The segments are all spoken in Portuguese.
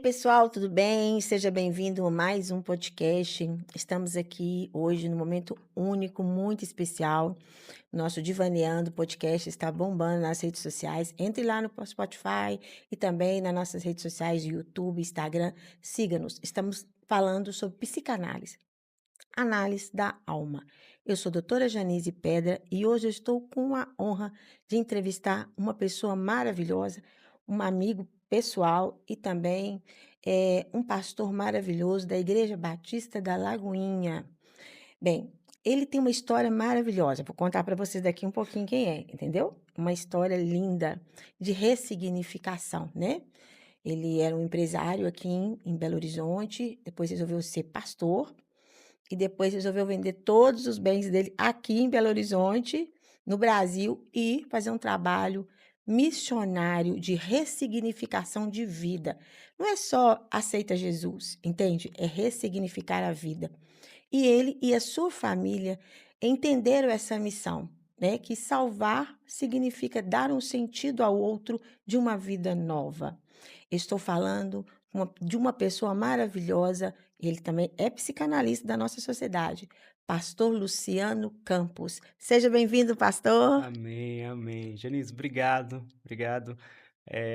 pessoal, tudo bem? Seja bem-vindo a mais um podcast. Estamos aqui hoje num momento único, muito especial. Nosso Divaneando podcast está bombando nas redes sociais. Entre lá no Spotify e também nas nossas redes sociais, YouTube, Instagram. Siga-nos. Estamos falando sobre psicanálise, análise da alma. Eu sou a doutora Janise Pedra e hoje eu estou com a honra de entrevistar uma pessoa maravilhosa, um amigo pessoal e também um pastor maravilhoso da Igreja Batista da Lagoinha. Bem, ele tem uma história maravilhosa. Vou contar para vocês daqui um pouquinho quem é, entendeu? Uma história linda de ressignificação, né? Ele era um empresário aqui em Belo Horizonte, depois resolveu ser pastor e depois resolveu vender todos os bens dele aqui em Belo Horizonte, no Brasil, e fazer um trabalho missionário de ressignificação de vida. Não é só aceita Jesus, entende? É ressignificar a vida. E ele e a sua família entenderam essa missão, né? Que salvar significa dar um sentido ao outro de uma vida nova. Estou falando de uma pessoa maravilhosa, ele também é psicanalista da nossa sociedade, pastor Luciano Campos. Seja bem-vindo, pastor. Amém, amém. Janice, obrigado, obrigado.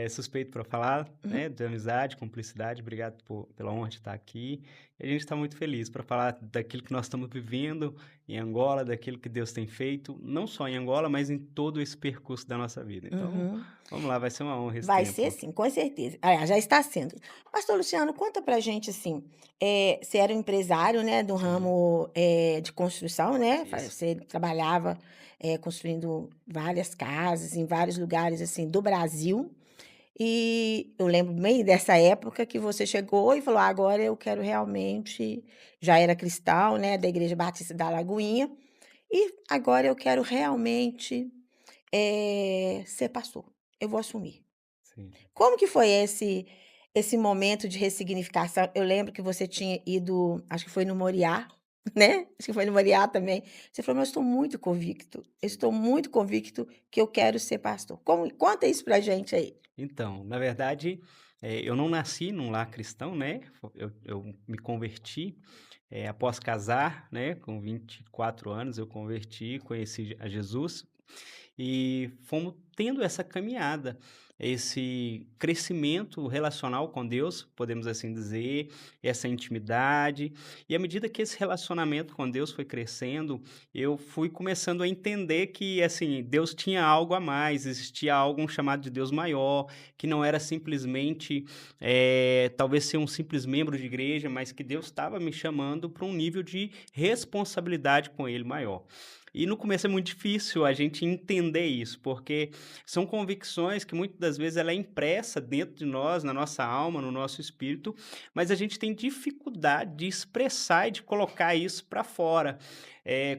Suspeito para falar, Uhum, né, de amizade, cumplicidade. Obrigado pela honra de estar aqui. E a gente está muito feliz para falar daquilo que nós estamos vivendo em Angola, daquilo que Deus tem feito, não só em Angola, mas em todo esse percurso da nossa vida. Então, uhum. vamos lá, vai ser uma honra esse Vai ser tempo. sim, com certeza. Aliás, já está sendo. Pastor Luciano, conta pra gente assim, você era um empresário, né, do Sim, ramo, de construção, né, isso. você trabalhava, construindo várias casas em vários lugares, assim, do Brasil, e eu lembro bem dessa época que você chegou e falou: "Ah, agora eu quero realmente", já era cristão, né, da Igreja Batista da Lagoinha, "e agora eu quero realmente, ser pastor, eu vou assumir". Sim. Como que foi esse momento de ressignificação? Eu lembro que você tinha ido, acho que foi no Moriá, né, acho que foi no Moriá também. Você falou: "Mas eu Sim. estou muito convicto que eu quero ser pastor". Como conta isso pra gente aí. Então, na verdade, eu não nasci num lar cristão, né, eu me converti, após casar, né, com 24 anos eu converti, conheci a Jesus, e fomos tendo essa caminhada, esse crescimento relacional com Deus, podemos assim dizer, essa intimidade. E à medida que esse relacionamento com Deus foi crescendo, eu fui começando a entender que assim, Deus tinha algo a mais, existia algo, um chamado de Deus maior, que não era simplesmente, talvez ser um simples membro de igreja, mas que Deus estava me chamando para um nível de responsabilidade com Ele maior. E no começo é muito difícil a gente entender isso, porque são convicções que muitas das vezes ela é impressa dentro de nós, na nossa alma, no nosso espírito, mas a gente tem dificuldade de expressar e de colocar isso para fora.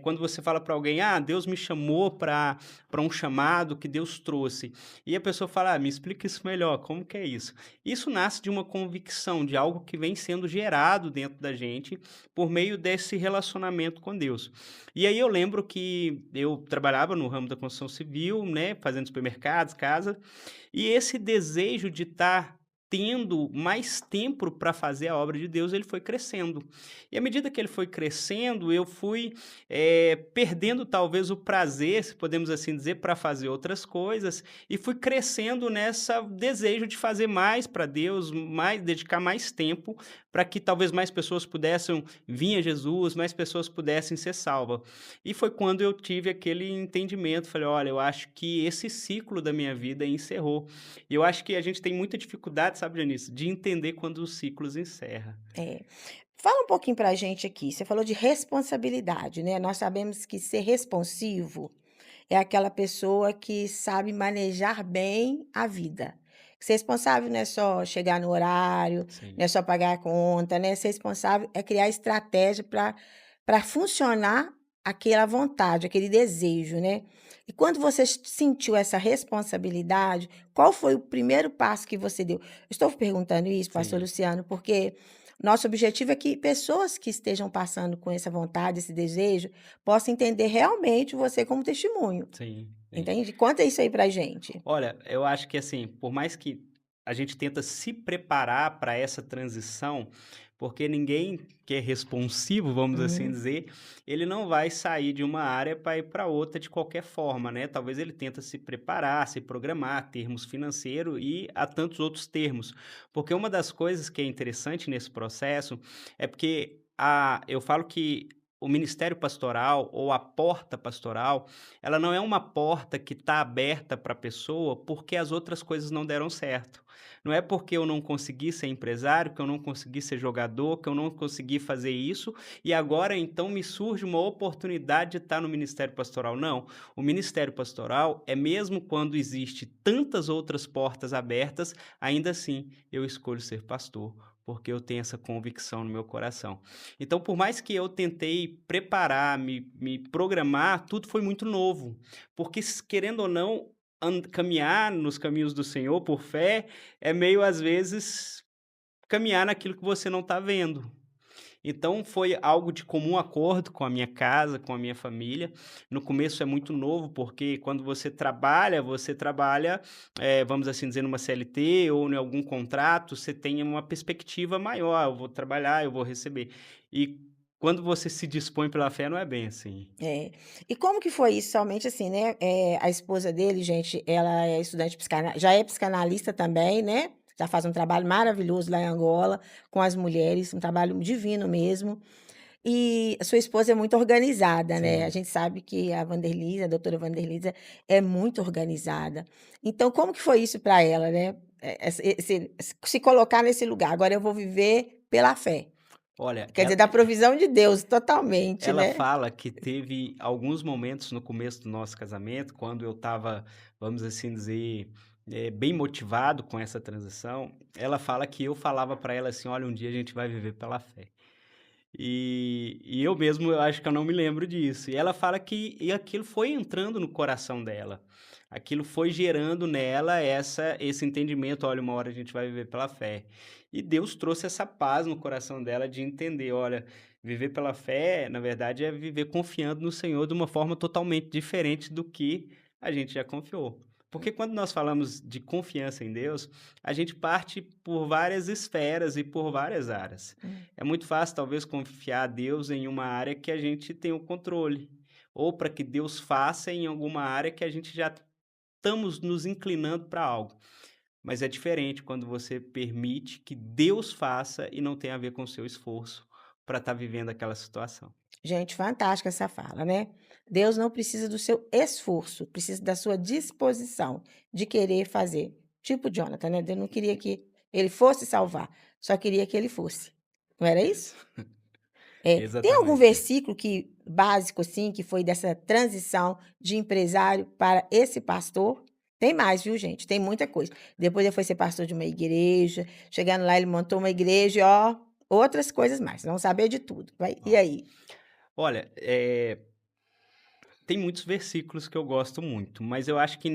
Quando você fala para alguém: "Ah, Deus me chamou para um chamado que Deus trouxe", e a pessoa fala: "Ah, me explica isso melhor, como que é isso?". Isso nasce de uma convicção, de algo que vem sendo gerado dentro da gente por meio desse relacionamento com Deus. E aí eu lembro que eu trabalhava no ramo da construção civil, né, fazendo supermercados, casa, e esse desejo de estar tendo mais tempo para fazer a obra de Deus, ele foi crescendo. E à medida que ele foi crescendo, eu fui, perdendo talvez o prazer, se podemos assim dizer, para fazer outras coisas, e fui crescendo nessa desejo de fazer mais para Deus, mais dedicar mais tempo, para que talvez mais pessoas pudessem vir a Jesus, mais pessoas pudessem ser salvas. E foi quando eu tive aquele entendimento, falei: "Olha, eu acho que esse ciclo da minha vida encerrou". E eu acho que a gente tem muita dificuldade, sabe, Janice, de entender quando os ciclos encerra. É. Fala um pouquinho pra gente aqui, você falou de responsabilidade, né, nós sabemos que ser responsivo é aquela pessoa que sabe manejar bem a vida. Ser responsável não é só chegar no horário, Sim, não é só pagar a conta, né, ser responsável é criar estratégia para funcionar aquela vontade, aquele desejo, né. E quando você sentiu essa responsabilidade, qual foi o primeiro passo que você deu? Estou perguntando isso, pastor sim, Luciano, porque nosso objetivo é que pessoas que estejam passando com essa vontade, esse desejo, possam entender realmente você como testemunho, sim, sim. entende? Conta isso aí pra gente. Olha, eu acho que assim, por mais que a gente tenta se preparar para essa transição, porque ninguém que é responsivo, vamos assim Uhum. dizer, ele não vai sair de uma área para ir para outra de qualquer forma, né? Talvez ele tenta se preparar, se programar, termos financeiro e há tantos outros termos. Porque uma das coisas que é interessante nesse processo é porque eu falo que o ministério pastoral ou a porta pastoral, ela não é uma porta que está aberta para a pessoa porque as outras coisas não deram certo. Não é porque eu não consegui ser empresário, que eu não consegui ser jogador, que eu não consegui fazer isso, e agora então me surge uma oportunidade de estar no ministério pastoral. Não, o ministério pastoral é mesmo quando existe tantas outras portas abertas, ainda assim eu escolho ser pastor, porque eu tenho essa convicção no meu coração. Então, por mais que eu tentei preparar, me programar, tudo foi muito novo, porque querendo ou não, caminhar nos caminhos do Senhor por fé é meio, às vezes, caminhar naquilo que você não está vendo. Então foi algo de comum acordo com a minha casa, com a minha família. No começo é muito novo, porque quando você trabalha, vamos assim dizer, numa CLT ou em algum contrato, você tem uma perspectiva maior: "Ah, eu vou trabalhar, eu vou receber". E quando você se dispõe pela fé, não é bem assim. É. E como que foi isso? Somente assim, né, a esposa dele, gente, ela é estudante já é psicanalista também, né, já faz um trabalho maravilhoso lá em Angola, com as mulheres, um trabalho divino mesmo. E a sua esposa é muito organizada, né, a Sim. gente sabe que a doutora Wanderlisa, é muito organizada. Então como que foi isso para ela, né, se colocar nesse lugar, agora eu vou viver pela fé, Olha, quer dizer, da provisão de Deus totalmente, ela né? fala que teve alguns momentos no começo do nosso casamento, quando eu estava, vamos assim dizer, bem motivado com essa transição. Ela fala que eu falava para ela assim: "Olha, um dia a gente vai viver pela fé". E eu mesmo, eu acho que eu não me lembro disso. E ela fala que aquilo foi entrando no coração dela. Aquilo foi gerando nela esse entendimento: "Olha, uma hora a gente vai viver pela fé". E Deus trouxe essa paz no coração dela de entender: olha, viver pela fé, na verdade, é viver confiando no Senhor de uma forma totalmente diferente do que a gente já confiou. Porque quando nós falamos de confiança em Deus, a gente parte por várias esferas e por várias áreas. Hum. É muito fácil, talvez, confiar a Deus em uma área que a gente tem o controle, ou para que Deus faça em alguma área que a gente já estamos nos inclinando para algo. Mas é diferente quando você permite que Deus faça e não tem a ver com o seu esforço para estar vivendo aquela situação. Gente, fantástica essa fala, né. Deus não precisa do seu esforço, precisa da sua disposição de querer fazer. Tipo Jonathan, né, Deus não queria que ele fosse salvar, só queria que ele fosse. Não era isso? Isso, É. Tem algum exatamente. versículo que básico, assim, que foi dessa transição de empresário para esse pastor? Tem mais, viu, gente, tem muita coisa. Depois ele foi ser pastor de uma igreja, chegando lá ele montou uma igreja e, ó, outras coisas mais, vamos saber de tudo. Vai, e Ó, aí? olha, tem muitos versículos que eu gosto muito, mas eu acho que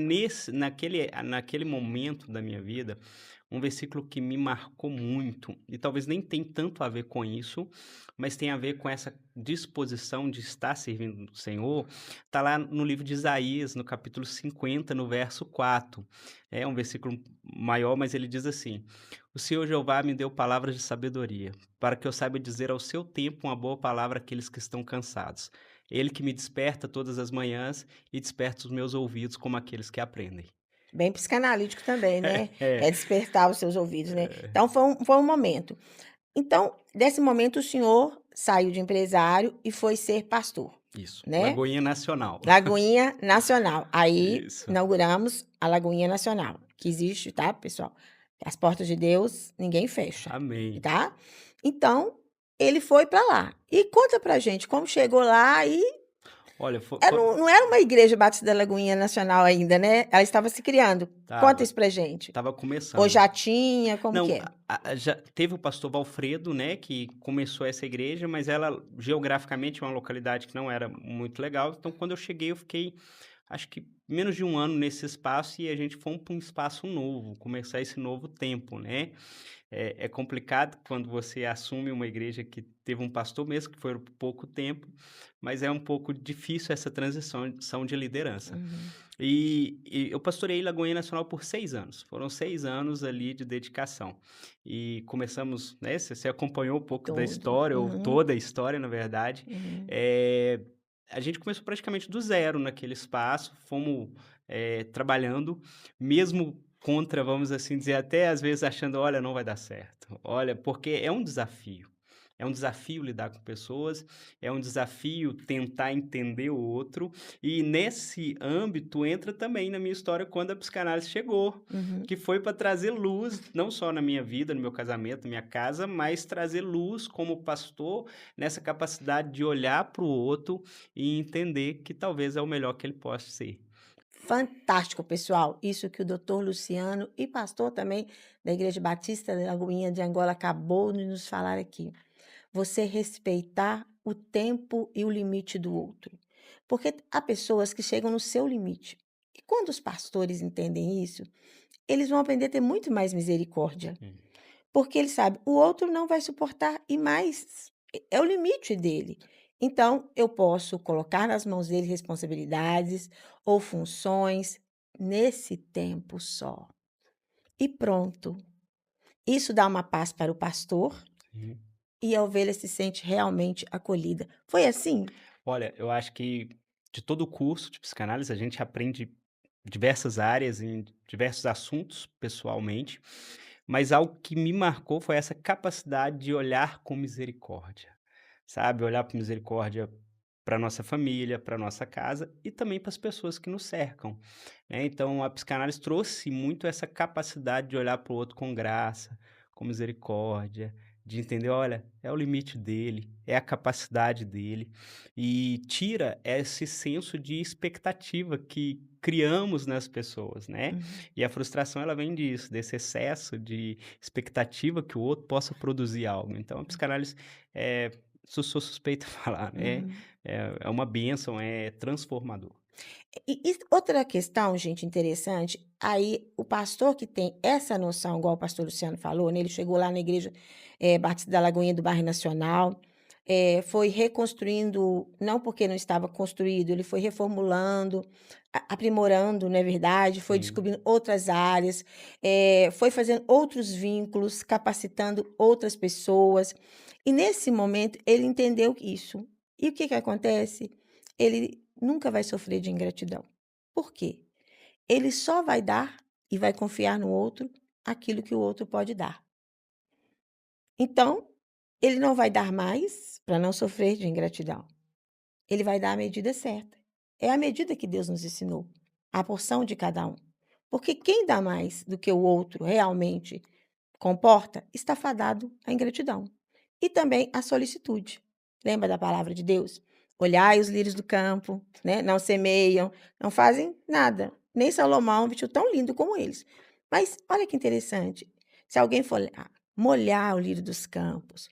naquele momento da minha vida, um versículo que me marcou muito, e talvez nem tem tanto a ver com isso, mas tem a ver com essa disposição de estar servindo o Senhor, está lá no livro de Isaías, no capítulo 50, no verso 4. É um versículo maior, mas ele diz assim: "O Senhor Jeová me deu palavras de sabedoria, para que eu saiba dizer ao seu tempo uma boa palavra àqueles que estão cansados. Ele que me desperta todas as manhãs e desperta os meus ouvidos como aqueles que aprendem." Bem psicanalítico também, né, É, é despertar os seus ouvidos, né. Então foi um momento. Então, desse momento o senhor saiu de empresário e foi ser pastor, isso. né. Lagoinha Nacional. Lagoinha Nacional, aí Isso. inauguramos a Lagoinha Nacional, que existe, tá, pessoal. As portas de Deus ninguém fecha, Amém. tá. Então, ele foi para lá. E conta pra gente como chegou lá e Olha, não era uma igreja Batista da Lagoinha Nacional ainda, né, ela estava se criando. Conta tava, isso pra gente. tava Ou começando. já tinha, como que Não, é? já teve o pastor Valfredo, né, que começou essa igreja, mas ela geograficamente é uma localidade que não era muito legal. Então, quando eu cheguei, eu fiquei, acho que menos de um ano nesse espaço e a gente foi para um espaço novo, começar esse novo tempo, né. É complicado quando você assume uma igreja que teve um pastor mesmo que foi por pouco tempo, mas é um pouco difícil essa transição são de liderança. Uhum. E eu pastorei Lagoinha Nacional por 6 anos, foram 6 anos ali de dedicação. E começamos, né, você acompanhou um pouco da Todo. história, ou Uhum, toda a história na verdade, uhum. eh, a gente começou praticamente do zero naquele espaço, fomos, trabalhando, mesmo contra, vamos assim dizer, até às vezes achando: "Olha, não vai dar certo". Olha, porque é um desafio. É um desafio lidar com pessoas, é um desafio tentar entender o outro, e nesse âmbito entra também na minha história quando a psicanálise chegou, Uhum. que foi para trazer luz, não só na minha vida, no meu casamento, na minha casa, mas trazer luz como pastor, nessa capacidade de olhar para o outro e entender que talvez é o melhor que ele possa ser. Fantástico, pessoal. Isso que o doutor Luciano e pastor também da Igreja Batista da Lagoinha de Angola acabou de nos falar aqui. Você respeitar o tempo e o limite do outro. Porque há pessoas que chegam no seu limite. E quando os pastores entendem isso, eles vão aprender a ter muito mais misericórdia. Hum, Porque ele sabe, o outro não vai suportar e mais, é o limite dele. Então, eu posso colocar nas mãos dele responsabilidades ou funções nesse tempo só. E pronto. Isso dá uma paz para o pastor sim. e a ovelha se sente realmente acolhida. Foi assim? Olha, eu acho que de todo o curso de psicanálise a gente aprende diversas áreas em diversos assuntos pessoalmente, mas algo que me marcou foi essa capacidade de olhar com misericórdia, sabe? Olhar com misericórdia para nossa família, para nossa casa e também para as pessoas que nos cercam, né? Então a psicanálise trouxe muito essa capacidade de olhar para o outro com graça, com misericórdia, de entender, olha, é o limite dele, é a capacidade dele, e tira esse senso de expectativa que criamos nas pessoas, né? Uhum. E a frustração ela vem disso, desse excesso de expectativa que o outro possa produzir algo. Então a psicanálise, eh, sou suspeito a falar, né, Uhum. é uma bênção, é transformador. E outra questão, gente, interessante, aí o pastor que tem essa noção, igual o pastor Luciano falou, né, ele chegou lá na igreja, Batista da Lagoinha do Bairro Nacional, foi reconstruindo, não porque não estava construído, ele foi reformulando, aprimorando, não é verdade, foi Sim. descobrindo outras áreas, foi fazendo outros vínculos, capacitando outras pessoas, e nesse momento ele entendeu isso. E o que que acontece? Ele nunca vai sofrer de ingratidão. Por quê? Ele só vai dar e vai confiar no outro aquilo que o outro pode dar. Então, ele não vai dar mais para não sofrer de ingratidão. Ele vai dar a medida certa. É a medida que Deus nos ensinou, a porção de cada um. Porque quem dá mais do que o outro realmente comporta, está fadado à ingratidão. E também à solicitude. Lembra da palavra de Deus? Olhai os lírios do campo, né? Não semeiam, não fazem nada. Nem Salomão vestiu tão lindo como eles. Mas olha que interessante. Se alguém for molhar o lírio dos campos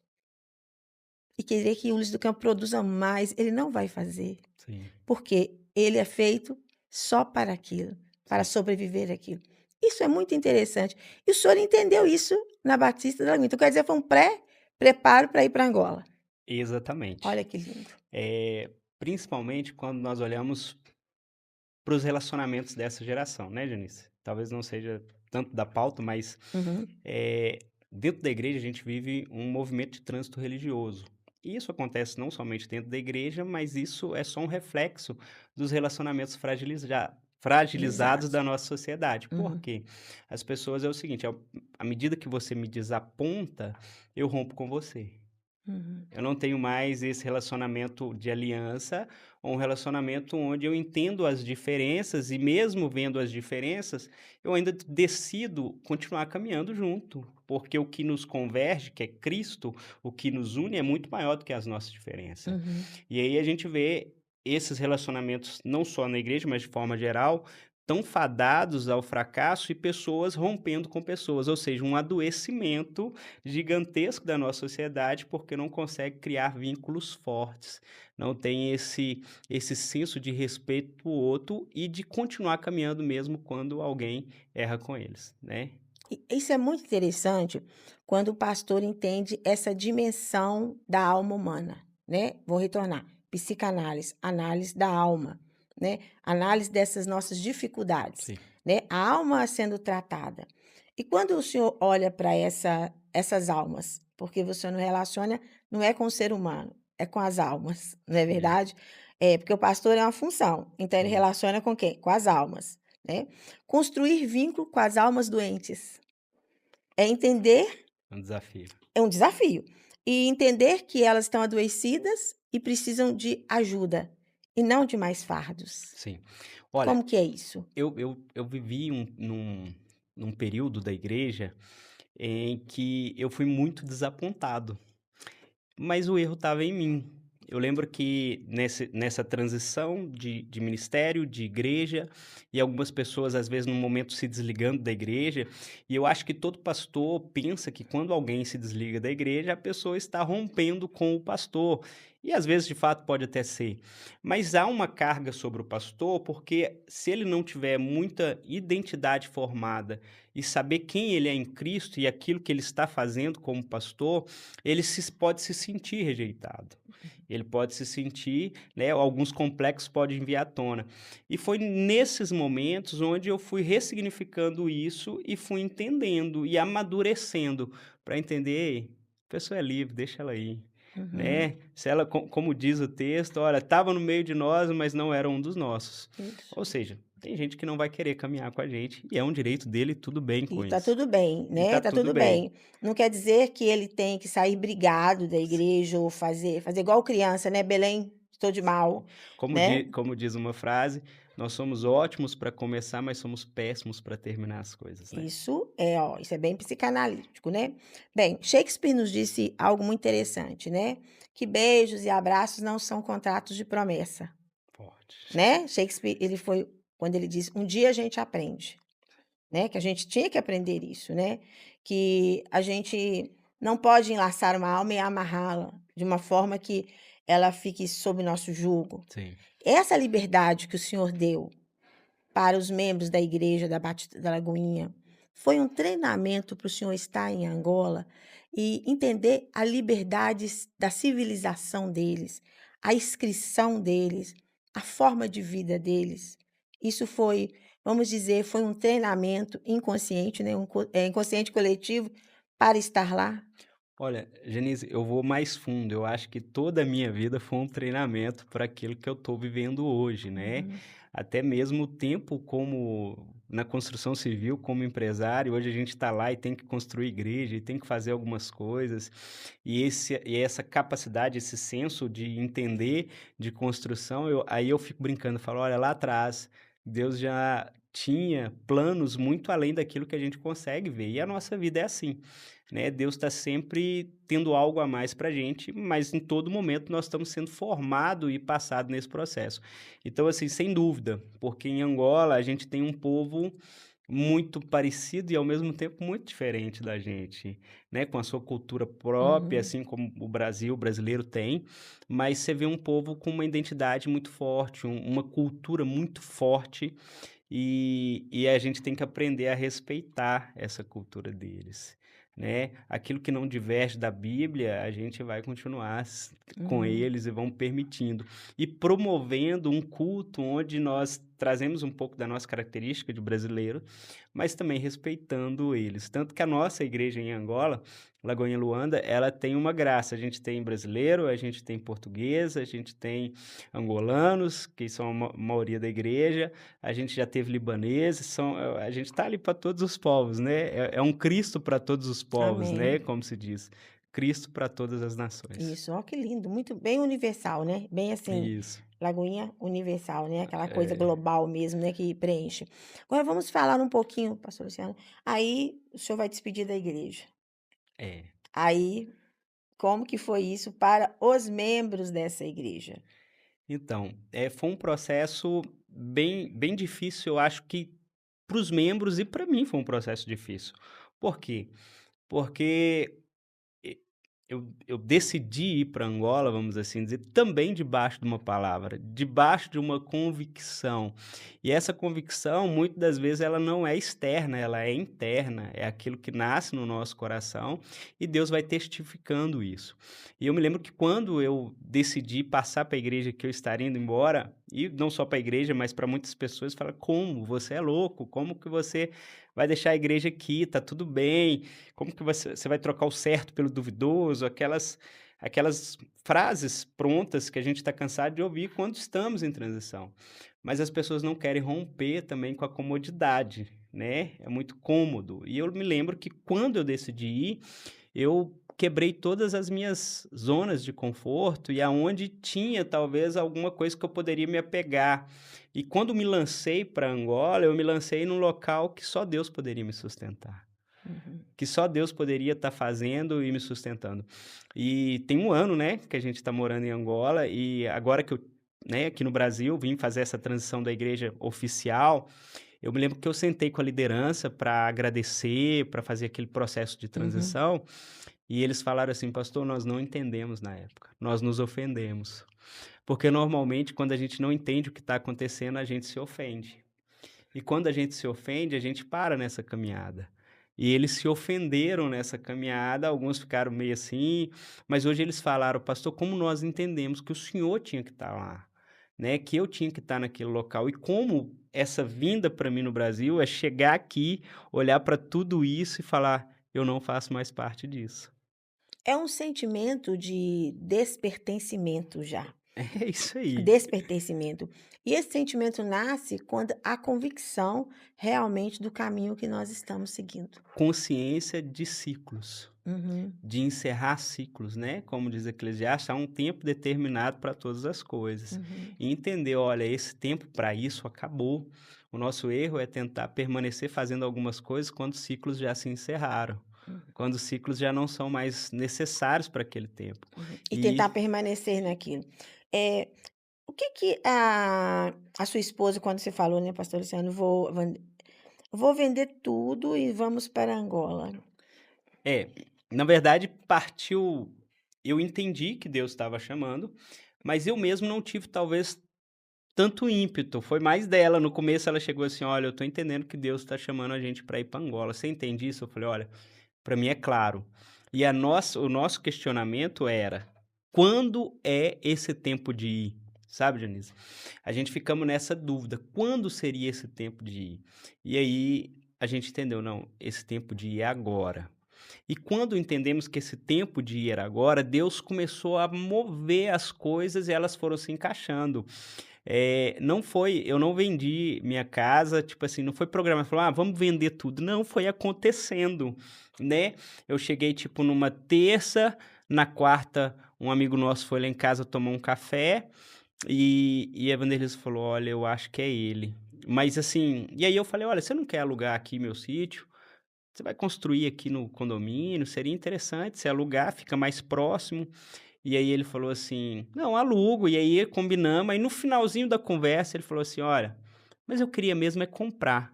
e querer que o lírio do campo produza mais, ele não vai fazer. Sim, Porque ele é feito só para aquilo, para sim. sobreviver aquilo. Isso é muito interessante. E o senhor entendeu isso na Batista da Lagoinha. Então, quer dizer, foi um pré-preparo para ir para Angola. Exatamente. Olha que lindo. Principalmente quando nós olhamos para os relacionamentos dessa geração, né, Janice? Talvez não seja tanto da pauta, mas, Uhum, eh, dentro da igreja a gente vive um movimento de trânsito religioso. E isso acontece não somente dentro da igreja, mas isso é só um reflexo dos relacionamentos fragilizados exato. da nossa sociedade. Por Uhum, quê? As pessoas é o seguinte, à medida que você me desaponta, eu rompo com você. uhum, Eu não tenho mais esse relacionamento de aliança, ou um relacionamento onde eu entendo as diferenças e mesmo vendo as diferenças, eu ainda decido continuar caminhando junto, porque o que nos converge, que é Cristo, o que nos une é muito maior do que as nossas diferenças. uhum, E aí a gente vê esses relacionamentos não só na igreja, mas de forma geral, tão fadados ao fracasso e pessoas rompendo com pessoas, ou seja, um adoecimento gigantesco da nossa sociedade, porque não consegue criar vínculos fortes, não tem esse senso de respeito para o outro e de continuar caminhando mesmo quando alguém erra com eles, né. E isso é muito interessante quando o pastor entende essa dimensão da alma humana, né. Vou retornar, psicanálise, análise da alma, né, análise dessas nossas dificuldades, Sim. né, a alma sendo tratada. E quando o senhor olha para essas almas, porque você não relaciona, não é com o ser humano, é com as almas, não é É, verdade? É, porque o pastor é uma função, então ele sim, relaciona com quem? Com as almas, né. Construir vínculo com as almas doentes. É entender é um desafio. é um desafio. E entender que elas estão adoecidas e precisam de ajuda, e não de mais fardos. Sim. Olha, Como que é isso? eu vivi num período da igreja em que eu fui muito desapontado, mas o erro estava em mim. Eu lembro que nessa transição de ministério, de igreja, e algumas pessoas, às vezes, num momento se desligando da igreja, e eu acho que todo pastor pensa que quando alguém se desliga da igreja, a pessoa está rompendo com o pastor. E às vezes, de fato, pode até ser. Mas há uma carga sobre o pastor, porque se ele não tiver muita identidade formada e saber quem ele é em Cristo e aquilo que ele está fazendo como pastor, ele pode se sentir rejeitado. Ele pode se sentir, né, alguns complexos podem vir à tona. E foi nesses momentos onde eu fui ressignificando isso e fui entendendo e amadurecendo para entender: "Ei, a pessoa é livre, deixa ela ir", Uhum, né. Se ela como diz o texto: "Olha, estava no meio de nós, mas não era um dos nossos". isso. Ou seja, tem gente que não vai querer caminhar com a gente e é um direito dele, tudo bem E com tá isso. tudo bem, E né, tá tá tudo tudo bem. bem. Não quer dizer que ele tem que sair brigado da igreja ou fazer igual criança, né, "Belém, estou de mal", né. Como diz uma frase: "Nós somos ótimos para começar, mas somos péssimos para terminar as coisas", né. Isso é bem psicanalítico, né. Bem, Shakespeare nos disse algo muito interessante, né, que beijos e abraços não são contratos de promessa, Forte. né. Shakespeare, ele foi quando ele diz: "Um dia a gente aprende", né, que a gente tinha que aprender isso, né, que a gente não pode enlaçar uma alma e amarrá-la de uma forma que ela fique sob nosso jugo. Sim. Essa liberdade que o senhor deu para os membros da igreja da Batista da Lagoinha, foi um treinamento para o senhor estar em Angola e entender a liberdade da civilização deles, a inscrição deles, a forma de vida deles. Isso foi, vamos dizer, foi um treinamento inconsciente, né, inconsciente coletivo para estar lá? Olha, Genise, eu vou mais fundo, eu acho que toda a minha vida foi um treinamento para aquilo que eu estou vivendo hoje, né. Uhum, Até mesmo o tempo como na construção civil, como empresário, hoje a gente está lá e tem que construir igreja, e tem que fazer algumas coisas, e essa capacidade, esse senso de entender de construção, aí eu fico brincando, falo: "Olha, lá atrás, Deus já tinha planos muito além daquilo que a gente consegue ver", e a nossa vida é assim. Né, Deus está sempre tendo algo a mais para a gente, mas em todo momento nós estamos sendo formado e passado nesse processo. Então, assim, sem dúvida, porque em Angola a gente tem um povo muito parecido e ao mesmo tempo muito diferente da gente, né, com a sua cultura própria, uhum. assim como o brasileiro tem, mas você vê um povo com uma identidade muito forte, uma cultura muito forte, e a gente tem que aprender a respeitar essa cultura deles, né. Aquilo que não diverge da Bíblia, a gente vai continuar com Uhum, eles e vão permitindo. E promovendo um culto onde nós trazemos um pouco da nossa característica de brasileiro, mas também respeitando eles. Tanto que a nossa igreja em Angola, Lagoinha Luanda, ela tem uma graça. A gente tem brasileiro, a gente tem português, a gente tem angolanos, que são a maioria da igreja, a gente já teve libaneses, a gente está ali para todos os povos, né, é um Cristo para todos os povos, né, amém. como se diz, Cristo para todas as nações. Isso, ó que lindo, muito bem universal, né, bem assim, Isso, Lagoinha universal, né, aquela coisa é, global mesmo, né, que preenche. Agora vamos falar um pouquinho, pastor Luciano, aí o senhor vai despedir da igreja. é. Aí, como que foi isso para os membros dessa igreja? Então, foi um processo bem difícil, eu acho que para os membros e para mim foi um processo difícil. Por quê? Porque E eu decidi ir para Angola, vamos assim dizer, também debaixo de uma palavra, debaixo de uma convicção. E essa convicção, muitas das vezes, ela não é externa, ela é interna, é aquilo que nasce no nosso coração e Deus vai testificando isso. E eu me lembro que quando eu decidi passar para a igreja que eu estaria indo embora, e não só para a igreja, mas para muitas pessoas, fala: "Como? Você é louco? Como que você vai deixar a igreja aqui? Tá tudo bem. Como que você vai trocar o certo pelo duvidoso?" Aquelas frases prontas que a gente está cansado de ouvir quando estamos em transição. Mas as pessoas não querem romper também com a comodidade, né, é muito cômodo. E eu me lembro que quando eu decidi ir, eu quebrei todas as minhas zonas de conforto e aonde tinha talvez alguma coisa que eu poderia me apegar. E quando me lancei para Angola, eu me lancei num local que só Deus poderia me sustentar. Uhum, Que só Deus poderia estar fazendo e me sustentando. E tem 1 ano, né, que a gente está morando em Angola e agora que eu, né, aqui no Brasil, vim fazer essa transição da igreja oficial, eu me lembro que eu sentei com a liderança para agradecer, para fazer aquele processo de uhum. transição, e eles falaram assim: "Pastor, nós não entendemos na época, nós nos ofendemos". Porque normalmente quando a gente não entende o que está acontecendo, a gente se ofende. E quando a gente se ofende, a gente para nessa caminhada. E eles se ofenderam nessa caminhada, alguns ficaram meio assim, mas hoje eles falaram: "Pastor, como nós entendemos que o senhor tinha que estar lá, né, que eu tinha que estar naquele local, e como essa vinda para mim no Brasil é chegar aqui, olhar para tudo isso e falar: 'Eu não faço mais parte disso'". É um sentimento de despertencimento já. É isso aí. Despertencimento. E esse sentimento nasce quando há convicção realmente do caminho que nós estamos seguindo. Consciência de ciclos. Uhum, De encerrar ciclos, né, como diz Eclesiastes, há um tempo determinado para todas as coisas. uhum. E entender: "Olha, esse tempo para isso acabou". O nosso erro é tentar permanecer fazendo algumas coisas quando os ciclos já se encerraram, Uhum, quando os ciclos já não são mais necessários para aquele tempo. uhum. E tentar E permanecer naquilo. Eh, o que que a sua esposa, quando você falou, né, pastor Luciano: "Vou vender tudo e vamos para Angola". é, na verdade partiu, eu entendi que Deus estava chamando, mas eu mesmo não tive talvez tanto ímpeto, foi mais dela. No começo ela chegou assim: "Olha, eu tô entendendo que Deus tá chamando a gente para ir para Angola, você entende isso?" Eu falei: "Olha, para mim é claro". E o nosso questionamento era: "Quando é esse tempo de ir?", sabe, Janice? A gente ficamos nessa dúvida, quando seria esse tempo de ir? E aí a gente entendeu: não, esse tempo de ir é agora. E quando entendemos que esse tempo de ir era agora, Deus começou a mover as coisas e elas foram se encaixando. Não foi, eu não vendi minha casa, tipo assim, não foi programado, falou: "Ah, vamos vender tudo", não, foi acontecendo, né. Eu cheguei, tipo, numa terça, na quarta, um amigo nosso foi lá em casa tomar um café, e a evangelista falou: "Olha, eu acho que é ele". Mas assim, e aí eu falei: "Olha, você não quer alugar aqui meu sítio? Você vai construir aqui no condomínio, seria interessante se alugar, fica mais próximo". E aí ele falou assim: "Não, alugo", e aí combinamos, aí no finalzinho da conversa ele falou assim: "Olha, mas eu queria mesmo é comprar.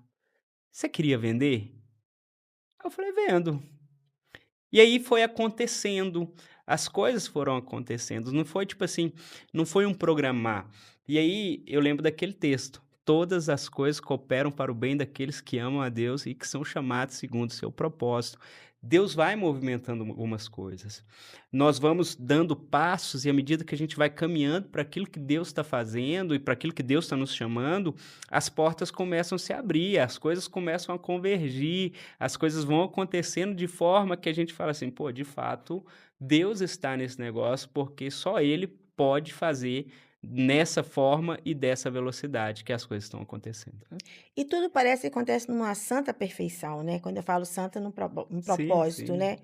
Você queria vender?" Aí eu falei: "Vendo". E aí foi acontecendo, as coisas foram acontecendo, não foi tipo assim, não foi um programar. E aí eu lembro daquele texto: "Todas as coisas cooperam para o bem daqueles que amam a Deus e que são chamados segundo o seu propósito". Deus vai movimentando algumas coisas. Nós vamos dando passos e à medida que a gente vai caminhando para aquilo que Deus está fazendo e para aquilo que Deus está nos chamando, as portas começam a se abrir, as coisas começam a convergir, as coisas vão acontecendo de forma que a gente fala assim: "Pô, de fato, Deus está nesse negócio, porque só Ele pode fazer nessa forma e dessa velocidade que as coisas estão acontecendo". E tudo parece que acontece numa santa perfeição, né, quando eu falo santa no Sim, propósito, sim. né.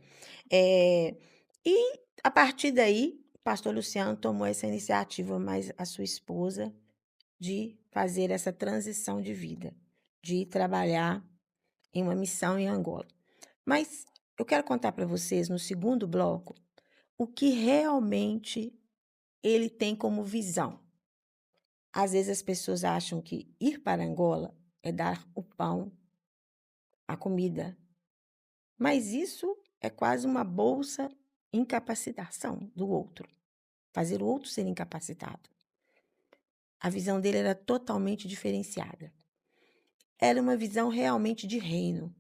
Eh, e a partir daí, o pastor Luciano tomou essa iniciativa, mais a sua esposa, de fazer essa transição de vida, de ir trabalhar em uma missão em Angola. Mas eu quero contar para vocês, no segundo bloco, o que realmente ele tem como visão. Às vezes as pessoas acham que ir para Angola é dar o pão, a comida, mas isso é quase uma bolsa incapacitação do outro, fazer o outro ser incapacitado. A visão dele era totalmente diferenciada. Era uma visão realmente de reino.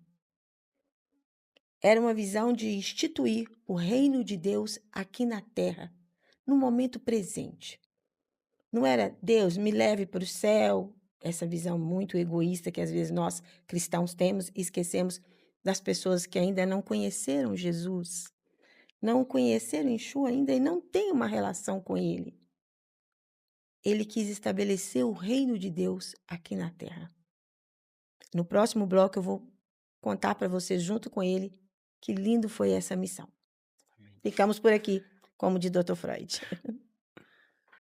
Era uma visão de instituir o reino de Deus aqui na terra, no momento presente. Não era Deus, me leve para o céu, essa visão muito egoísta que às vezes nós cristãos temos e esquecemos das pessoas que ainda não conheceram Jesus, não conheceram Yeshua ainda e não têm uma relação com ele. Ele quis estabelecer o reino de Deus aqui na terra. No próximo bloco eu vou contar para vocês junto com ele que lindo foi essa missão. Amém. Ficamos por aqui, como de Dr. Freud.